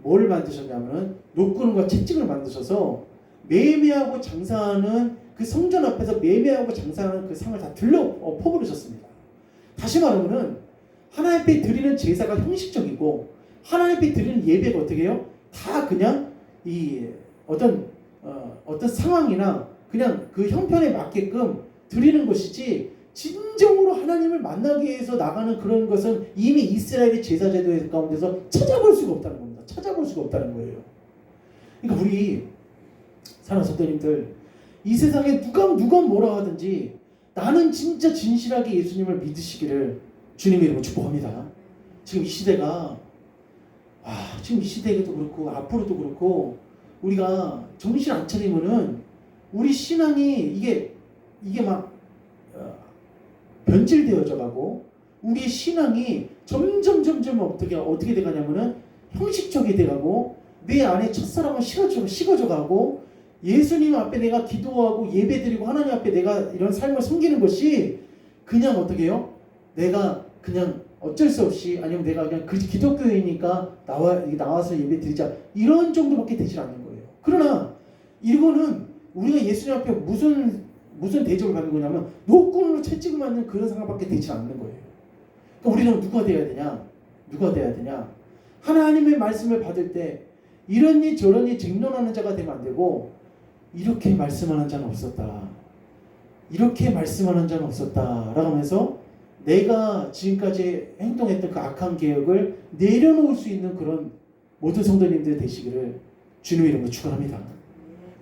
뭘 만드셨냐면은 노끈과 채찍을 만드셔서 매매하고 장사하는 그 성전 앞에서 매매하고 장사하는 그 상을 다 퍼부으셨습니다. 다시 말하면은 하나님 앞에 드리는 제사가 형식적이고 하나님 앞에 드리는 예배가 어떻게 해요? 다 그냥 이 어떤 상황이나 그냥 그 형편에 맞게끔 드리는 것이지 진정으로 하나님을 만나기 위해서 나가는 그런 것은 이미 이스라엘의 제사 제도 가운데서 찾아볼 수가 없다는 겁니다. 찾아볼 수가 없다는 거예요. 그러니까 우리 사랑하는 성도님들 이 세상에 누가 뭐라 하든지 나는 진짜 진실하게 예수님을 믿으시기를 주님의 이름으로 축복합니다. 지금 이 시대가 지금 이 시대에도 그렇고 앞으로도 그렇고 우리가 정신 안 차리면은 우리 신앙이 이게 막 변질되어져 가고 우리의 신앙이 점점 어떻게 돼가냐면은 형식적이 돼가고 내 안에 첫사랑은 식어져 가고 예수님 앞에 내가 기도하고 예배드리고 하나님 앞에 내가 이런 삶을 섬기는 것이 그냥 어떻게 해요? 내가 그냥 어쩔 수 없이 아니면 내가 그냥 그 기독교이니까 나와서 예배드리자 이런 정도밖에 되지 않는 거예요. 그러나 이거는 우리가 예수님 앞에 무슨 대접을 받는 거냐면 노끈으로 채찍을 맞는 그런 상황밖에 되지 않는 거예요. 그러니까 우리는 누가 돼야 되냐? 누가 돼야 되냐? 하나님의 말씀을 받을 때 이러니 저러니 쟁론하는 자가 되면 안 되고 이렇게 말씀하는 자는 없었다. 이렇게 말씀하는 자는 없었다. 라고 하면서 내가 지금까지 행동했던 그 악한 개혁을 내려놓을 수 있는 그런 모든 성도님들 되시기를 주님의 이름으로 축원합니다.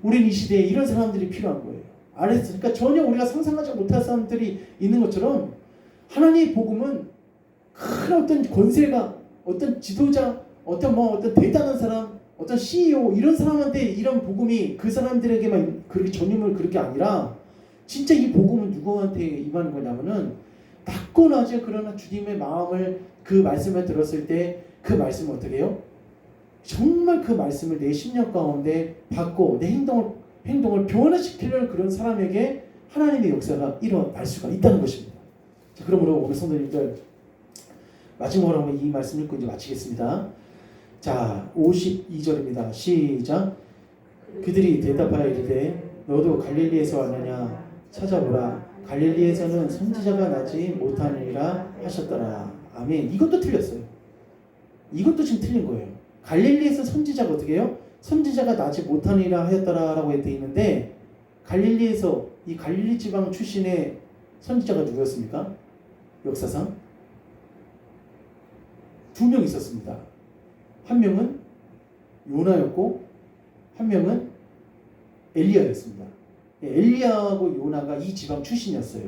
우리는 이 시대에 이런 사람들이 필요한 거예요. 알았어요. 그러니까 전혀 우리가 상상하지 못할 사람들이 있는 것처럼 하나님의 복음은 큰 어떤 권세가 어떤 지도자 어떤 대단한 사람 어떤 CEO 이런 사람한테 이런 복음이 그 사람들에게만 그렇게 전유물 그렇게 아니라 진짜 이 복음은 누구한테 임하는 거냐면은 낮고 낮에 그러나 주님의 마음을 그 말씀을 들었을 때 그 말씀을 어떻게 해요? 정말 그 말씀을 내 심령 가운데 받고 내 행동을 변화시키려는 그런 사람에게 하나님의 역사가 일어날 수가 있다는 것입니다. 자, 그러므로 오늘 성도님들 마지막으로 한번 이 말씀 읽고 이제 마치겠습니다. 자, 52절입니다. 시작. 그들이 대답하여 이르되 너도 갈릴리에서 왔느냐 찾아보라. 갈릴리에서는 선지자가 나지 못하느니라 하셨더라. 아멘. 이것도 틀렸어요. 이것도 지금 틀린 거예요. 갈릴리에서 선지자가 어떻게 해요? 선지자가 나지 못하느니라 하였더라 라고 되어 있는데 갈릴리에서 이 갈릴리 지방 출신의 선지자가 누구였습니까? 역사상 2명 있었습니다. 한 명은 요나였고 한 명은 엘리야였습니다. 엘리야하고 요나가 이 지방 출신이었어요.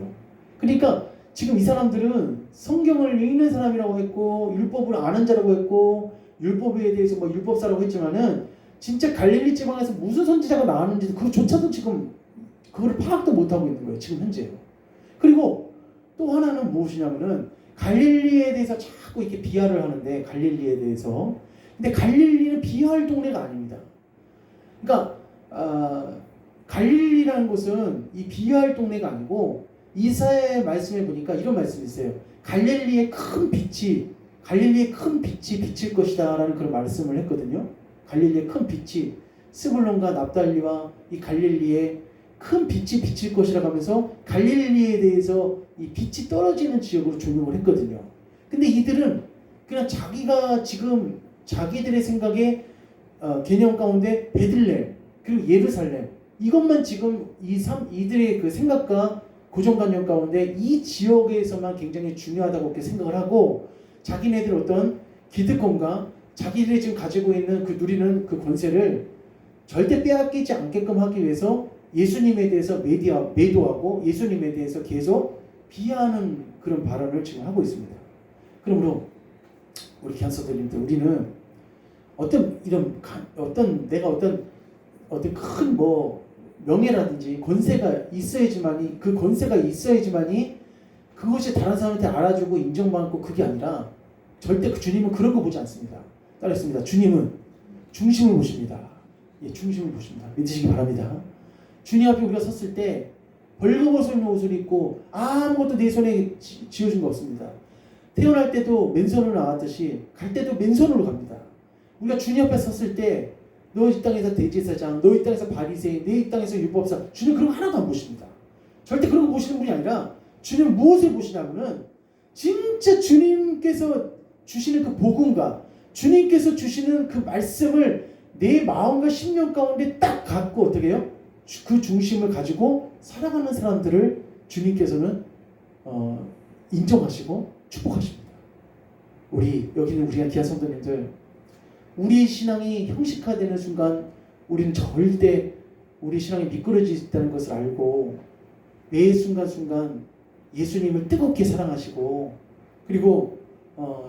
그러니까 지금 이 사람들은 성경을 읽는 사람이라고 했고 율법을 아는 자라고 했고 율법에 대해서 율법사라고 했지만은 진짜 갈릴리 지방에서 무슨 선지자가 나왔는지 그조차도 지금 그거를 파악도 못하고 있는 거예요. 지금 현재요. 그리고 또 하나는 무엇이냐면은 갈릴리에 대해서 자꾸 이렇게 비하를 하는데 갈릴리에 대해서 근데 갈릴리는 비하할 동네가 아닙니다. 그러니까 갈릴리라는 곳은 이 비하할 동네가 아니고 이사야의 말씀에 보니까 이런 말씀이 있어요. 갈릴리의 큰 빛이 비칠 것이다 라는 그런 말씀을 했거든요. 갈릴리의 큰 빛이 스불론과 납달리와 이 갈릴리에 큰 빛이 비칠 것이라고 하면서 갈릴리에 대해서 이 빛이 떨어지는 지역으로 조명을 했거든요. 근데 이들은 그냥 자기가 지금 자기들의 생각에 개념 가운데 베들레헴 그리고 예루살렘 이것만 지금 이들의 그 생각과 고정관념 가운데 이 지역에서만 굉장히 중요하다고 이렇게 생각을 하고 자기네들 어떤 기득권과 자기들이 지금 가지고 있는 그 누리는 그 권세를 절대 빼앗기지 않게끔 하기 위해서 예수님에 대해서 매도하고 예수님에 대해서 계속 비하하는 그런 발언을 지금 하고 있습니다. 그러므로 우리 귀한 성도님들 우리는 내가 어떤 큰 명예라든지 권세가 있어야지만이 그 권세가 있어야지만이 그것이 다른 사람한테 알아주고 인정받고 그게 아니라 절대 그 주님은 그런 거 보지 않습니다. 따라했습니다. 주님은 중심을 보십니다. 예, 중심을 보십니다. 믿으시기 바랍니다. 주님 앞에 우리가 섰을 때 벌거벗어 있는 옷을 입고 아무것도 내 손에 쥐어준 거 없습니다. 태어날 때도 맨손으로 나왔듯이 갈 때도 맨손으로 갑니다. 우리가 주님 앞에 섰을 때 너 이 땅에서 대제사장, 너 이 땅에서 바리새인, 너 이 땅에서 율법사 주님 그런 거 하나도 안 보십니다. 절대 그런 거 보시는 분이 아니라 주님은 무엇을 보시냐면은 진짜 주님께서 주시는 그 복음과 주님께서 주시는 그 말씀을 내 마음과 심령 가운데 딱 갖고 어떻게 해요? 그 중심을 가지고 살아가는 사람들을 주님께서는 인정하시고 축복하십니다. 여기는 우리가 귀한 성도님들 우리의 신앙이 형식화되는 순간 우리는 절대 우리 신앙이 미끄러지다는 것을 알고 매 순간순간 예수님을 뜨겁게 사랑하시고 그리고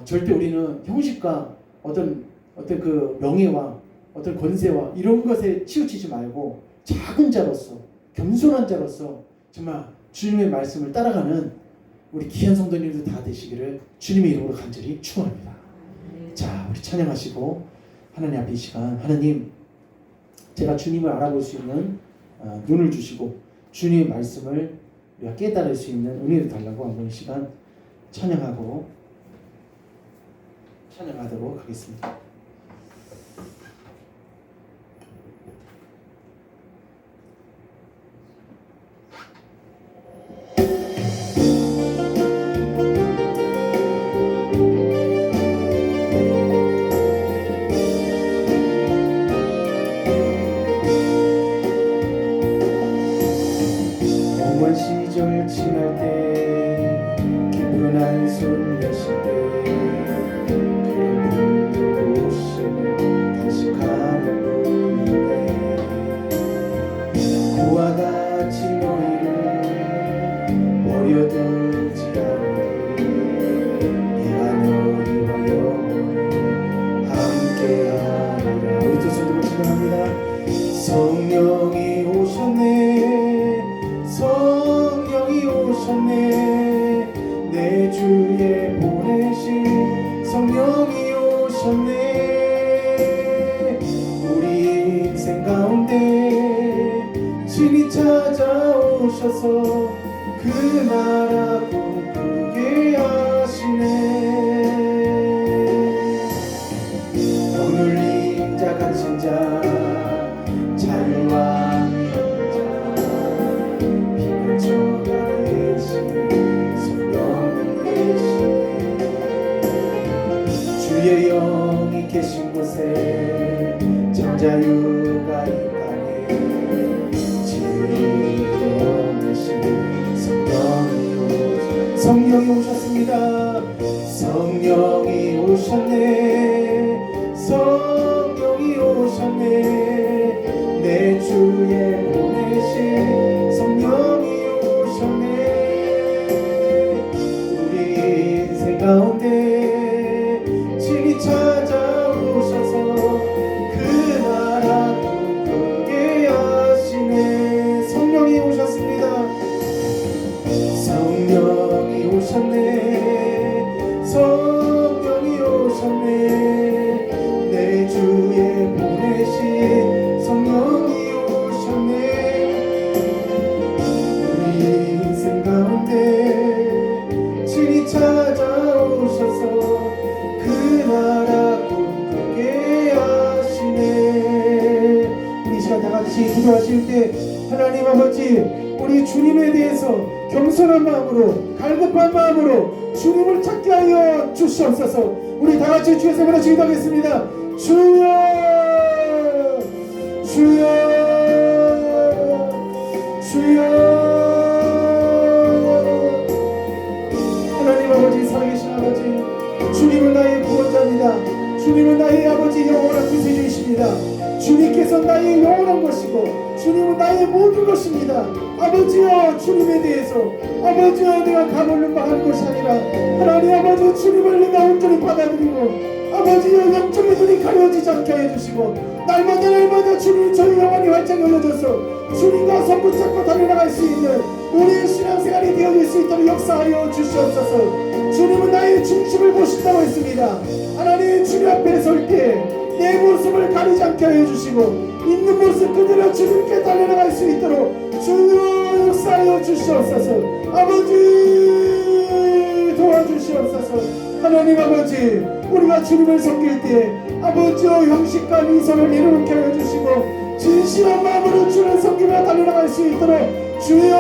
절대 우리는 형식과 어떤 그 명예와 어떤 권세와 이런 것에 치우치지 말고 작은 자로서 겸손한 자로서 정말 주님의 말씀을 따라가는 우리 귀한 성도님들 다 되시기를 주님의 이름으로 간절히 축원합니다. 자, 우리 찬양하시고 하나님 앞에 이 시간, 하나님 제가 주님을 알아볼 수 있는 눈을 주시고 주님의 말씀을 우리가 깨달을 수 있는 은혜를 달라고 한번 이 시간 찬양하도록 하겠습니다. 먼 시절 지날 때 기쁜 한숨 내쉴 때 그런 분들 오시면 다시 가는 분인데 그와 같이 너희를 버려두지 않으리 내가 너희와 영원히 함께하리라. 우리 두 손으로 찬양합니다. 성령이 오셨네 성령이 오셨네 내 주에 보내신 성령이 오셨네 우리 인생 가운데 친히 찾아오셔서 그 나라 꿈꾸게 하시네. 오늘 인자 갇힌 자 자유와 주의 영이 계신 곳에 잠자유가 있다네 지혜로 내신 성령이 오셨습니다. 성령이 오셨네 성령이 오셨네 내 주에 보내신 성령이 오셨네 우리 인생 가운데 친히 찾아오셔서 그 나라 꿈꾸게 하시네. 성령이 오셨습니다. 성령이 오셨네 성령이 오셨네 내 주에 보내신 성령이 오셨네 우리 인생 가운데 친히 찾아오셔서 그 나라 꿈꾸게 하시네. 우리 시간 다같이 기도하실 때 하나님 아버지 우리 주님에 대해서 겸손한 마음으로 갈급한 마음으로 주님을 찾게 하여 주시옵소서. 우리 다같이 주의 손으로 기도하겠습니다. 주여 주여 주여. 하나님 아버지 살아계신 아버지 주님은 나의 구원자입니다. 주님은 나의 아버지 영원한 구세주이십니다. 주님께서 나의 영원한 것이고 주님은 나의 모든 것입니다. 아버지여 주님에 대해서 아버지여 내가 가물는 바 하는 것이 아니라 하나님 아버지 주님을 내가 온전히 받아들이고 아버지여 영적인 눈이 가려지지 않게 해주시고 날마다 주님 저희 영혼이 활짝 열려져서 주님과 손붙잡고 달려나갈 수 있는 우리의 신앙생활이 되어질 수 있도록 역사하여 주시옵소서. 주님은 나의 중심을 보신다고 했습니다. 하나님 주님 앞에 설 때 내 모습을 가리지 않게 하여 주시고 있는 모습 그대로 주님께 달려나갈 수 있도록 주여 역사하여 주시옵소서. 아버지 도와주시옵소서. 하나님 아버지 우리가 주님을 섬길 때 아버지여 형식과 미소를 내려놓게 하여 주시고 진실한 마음으로 주를 섬기며 달려나갈 수 있도록 주여